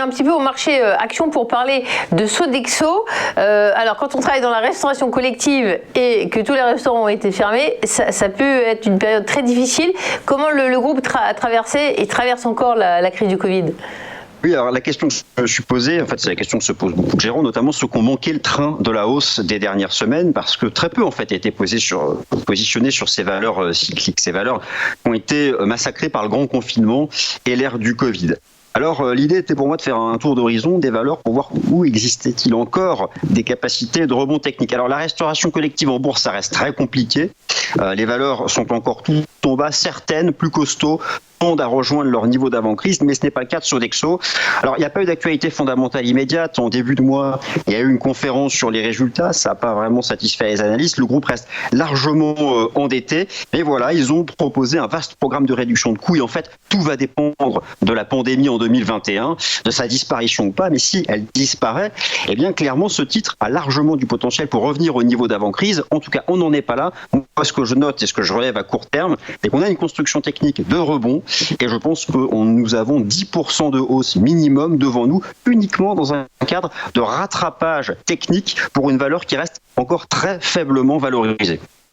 un petit peu au marché Action pour parler de Sodexo. Alors, quand on travaille dans la restauration collective et que tous les restaurants ont été fermés, ça peut être une période très difficile. Comment le groupe a traversé et traverse encore la crise du Covid ? Oui, alors la question que je me suis posée, en fait, c'est la question que se posent beaucoup de gérants, notamment ceux qui ont manqué le train de la hausse des dernières semaines, parce que très peu, en fait, a été positionné sur ces valeurs cycliques, ces valeurs qui ont été massacrées par le grand confinement et l'ère du Covid. Alors, l'idée était pour moi de faire un tour d'horizon des valeurs pour voir où existait-il encore des capacités de rebond technique. Alors, la restauration collective en bourse, ça reste très compliqué. Les valeurs sont encore tout en bas, certaines plus costauds tendent à rejoindre leur niveau d'avant-crise, mais ce n'est pas le cas de Sodexo. Alors, il n'y a pas eu d'actualité fondamentale immédiate. En début de mois, il y a eu une conférence sur les résultats. Ça n'a pas vraiment satisfait les analystes. Le groupe reste largement endetté. Et voilà, ils ont proposé un vaste programme de réduction de coûts. Et en fait, tout va dépendre de la pandémie en 2021, de sa disparition ou pas. Mais si elle disparaît, eh bien, clairement, ce titre a largement du potentiel pour revenir au niveau d'avant-crise. En tout cas, on n'en est pas là. Moi, ce que je note et ce que je relève à court terme, c'est qu'on a une construction technique de rebond. Et je pense que nous avons 10% de hausse minimum devant nous, uniquement dans un cadre de rattrapage technique pour une valeur qui reste encore très faiblement valorisée.